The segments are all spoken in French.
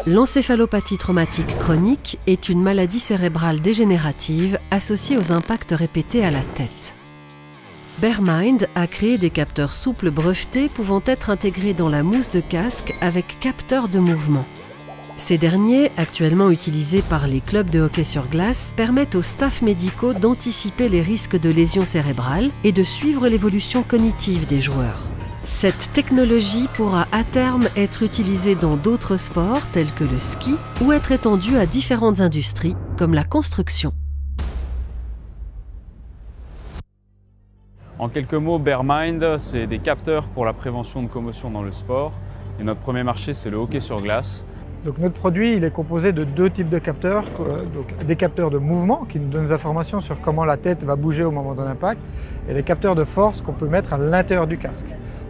L'encéphalopathie traumatique chronique est une maladie cérébrale dégénérative associée aux impacts répétés à la tête. Bearmind a créé des capteurs souples brevetés pouvant être intégrés dans la mousse de casque avec capteurs de mouvement. Ces derniers, actuellement utilisés par les clubs de hockey sur glace, permettent aux staffs médicaux d'anticiper les risques de lésions cérébrales et de suivre l'évolution cognitive des joueurs. Cette technologie pourra à terme être utilisée dans d'autres sports tels que le ski ou être étendue à différentes industries comme la construction. En quelques mots, Bearmind, c'est des capteurs pour la prévention de commotion dans le sport. Et notre premier marché, c'est le hockey sur glace. Donc notre produit il est composé de deux types de capteurs, donc des capteurs de mouvement qui nous donnent des informations sur comment la tête va bouger au moment d'un impact et des capteurs de force qu'on peut mettre à l'intérieur du casque.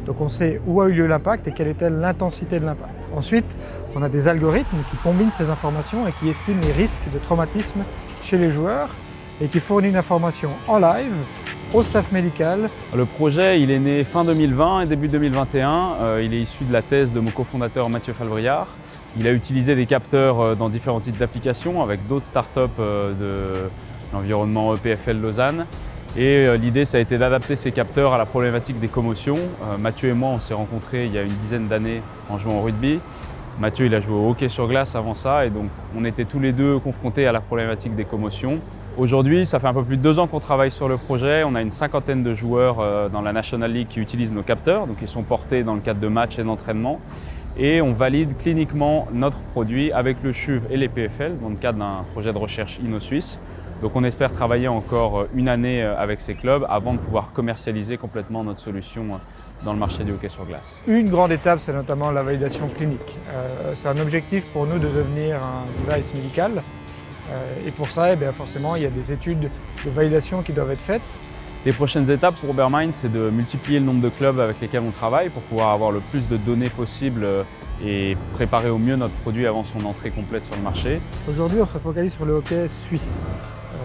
Donc on sait où a eu lieu l'impact et quelle était l'intensité de l'impact. Ensuite, on a des algorithmes qui combinent ces informations et qui estiment les risques de traumatisme chez les joueurs et qui fournissent une information en live au staff médical. Le projet il est né fin 2020 et début 2021. Il est issu de la thèse de mon cofondateur Mathieu Falbriard. Il a utilisé des capteurs dans différents types d'applications avec d'autres startups de l'environnement EPFL Lausanne. Et l'idée, ça a été d'adapter ces capteurs à la problématique des commotions. Mathieu et moi, on s'est rencontrés il y a une dizaine d'années en jouant au rugby. Mathieu, il a joué au hockey sur glace avant ça et donc on était tous les deux confrontés à la problématique des commotions. Aujourd'hui, ça fait un peu plus de 2 ans qu'on travaille sur le projet. On a une 50aine de joueurs dans la National League qui utilisent nos capteurs, donc ils sont portés dans le cadre de matchs et d'entraînement. Et on valide cliniquement notre produit avec le CHUV et les PFL dans le cadre d'un projet de recherche inno-suisse. Donc on espère travailler encore une année avec ces clubs avant de pouvoir commercialiser complètement notre solution dans le marché du hockey sur glace. Une grande étape, c'est notamment la validation clinique. C'est un objectif pour nous de devenir un device médical. Et pour ça, forcément, il y a des études de validation qui doivent être faites. Les prochaines étapes pour Bearmind, c'est de multiplier le nombre de clubs avec lesquels on travaille pour pouvoir avoir le plus de données possible et préparer au mieux notre produit avant son entrée complète sur le marché. Aujourd'hui, on se focalise sur le hockey suisse.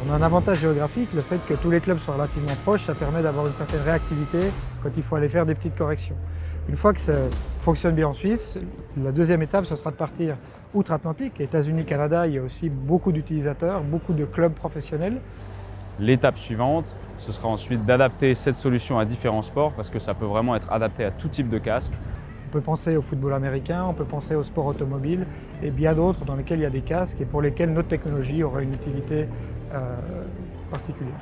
On a un avantage géographique, le fait que tous les clubs soient relativement proches, ça permet d'avoir une certaine réactivité quand il faut aller faire des petites corrections. Une fois que ça fonctionne bien en Suisse, la deuxième étape, ce sera de partir outre-Atlantique. États-Unis, Canada, il y a aussi beaucoup d'utilisateurs, beaucoup de clubs professionnels. L'étape suivante, ce sera ensuite d'adapter cette solution à différents sports parce que ça peut vraiment être adapté à tout type de casque. On peut penser au football américain, on peut penser au sport automobile et bien d'autres dans lesquels il y a des casques et pour lesquels notre technologie aura une utilité particulière.